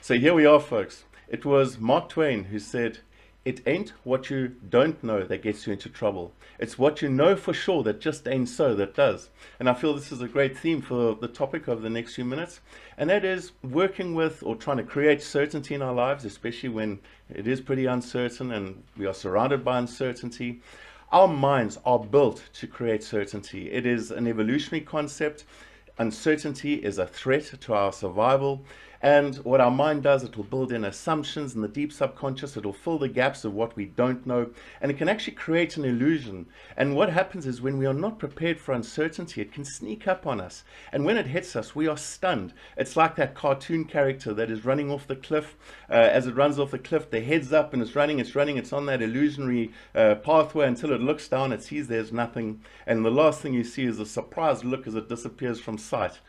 So here we are, folks. It was Mark Twain who said, "It ain't what you don't know that gets you into trouble. It's what you know for sure that just ain't so that does." And I feel this is a great theme for the topic over the next few minutes. And that is working with or trying to create certainty in our lives, especially when it is pretty uncertain and we are surrounded by uncertainty. Our minds are built to create certainty. It is an evolutionary concept. Uncertainty is a threat to our survival. And what our mind does, it will build in assumptions in the deep subconscious. It will fill the gaps of what we don't know. And it can actually create an illusion. And what happens is when we are not prepared for uncertainty, it can sneak up on us. And when it hits us, we are stunned. It's like that cartoon character that is running off the cliff. As it runs off the cliff, the head's up and it's running, it's on that illusionary pathway until it looks down, it sees there's nothing. And the last thing you see is a surprised look as it disappears from sight.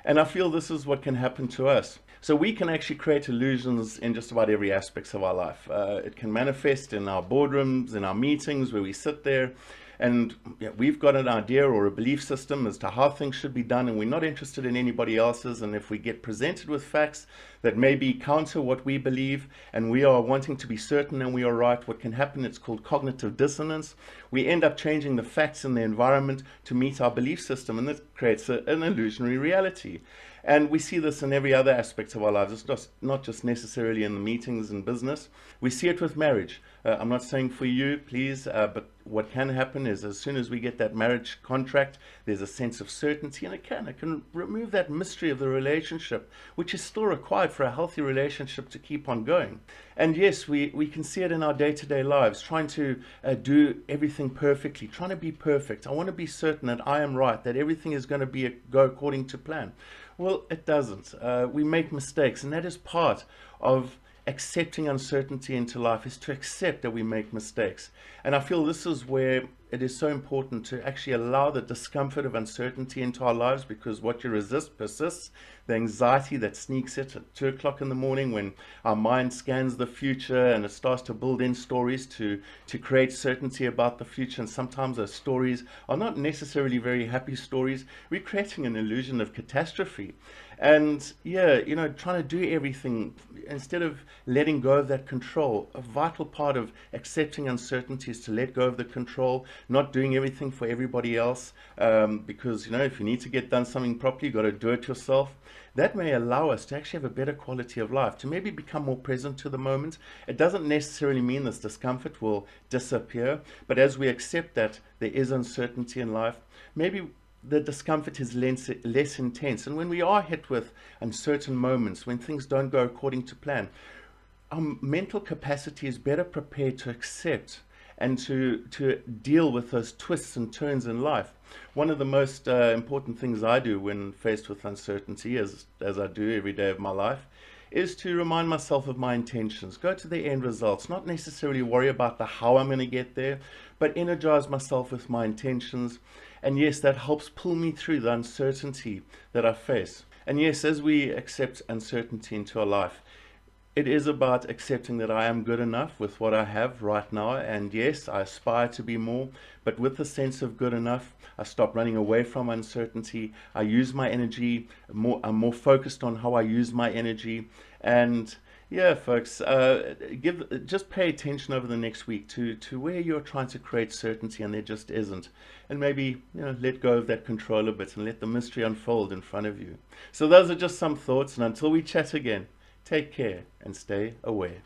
And I feel this is what can happen to us. So we can actually create illusions in just about every aspect of our life. It can manifest in our boardrooms, in our meetings where we sit there and we've got an idea or a belief system as to how things should be done, and we're not interested in anybody else's. And if we get presented with facts that maybe counter what we believe and we are wanting to be certain and we are right, what can happen, it's called cognitive dissonance. We end up changing the facts in the environment to meet our belief system, and this creates an illusionary reality. And we see this in every other aspect of our lives. It's not just necessarily in the meetings and business. We see it with marriage. I'm not saying for you, please, but what can happen is as soon as we get that marriage contract, there's a sense of certainty, and it can remove that mystery of the relationship, which is still required for a healthy relationship to keep on going. And yes, we can see it in our day-to-day lives, trying to do everything perfectly, trying to be perfect. I want to be certain that I am right, that everything is going to go according to plan. Well, it doesn't. We make mistakes, and that is part of accepting uncertainty into life, is to accept that we make mistakes. And I feel this is where it is so important to actually allow the discomfort of uncertainty into our lives, because what you resist persists. The anxiety that sneaks in at 2 o'clock in the morning when our mind scans the future and it starts to build in stories to create certainty about the future. And sometimes those stories are not necessarily very happy stories. We're creating an illusion of catastrophe. And trying to do everything instead of letting go of that control. A vital part of accepting uncertainty is to let go of the control, not doing everything for everybody else, because if you need to get done something properly, you've got to do it yourself. That may allow us to actually have a better quality of life, to maybe become more present to the moment. It doesn't necessarily mean this discomfort will disappear, but as we accept that there is uncertainty in life, maybe the discomfort is less intense. And when we are hit with uncertain moments, when things don't go according to plan, our mental capacity is better prepared to accept and to deal with those twists and turns in life. One of the most important things I do when faced with uncertainty, as I do every day of my life, is to remind myself of my intentions. Go to the end results, not necessarily worry about the how I'm going to get there, but energize myself with my intentions. And yes, that helps pull me through the uncertainty that I face. And yes, as we accept uncertainty into our life, it is about accepting that I am good enough with what I have right now. And yes, I aspire to be more, but with the sense of good enough, I stop running away from uncertainty. I use my energy more. I'm more focused on how I use my energy. And yeah, folks, just pay attention over the next week to where you're trying to create certainty and there just isn't. And maybe, let go of that control a bit and let the mystery unfold in front of you. So those are just some thoughts. And until we chat again, take care and stay aware.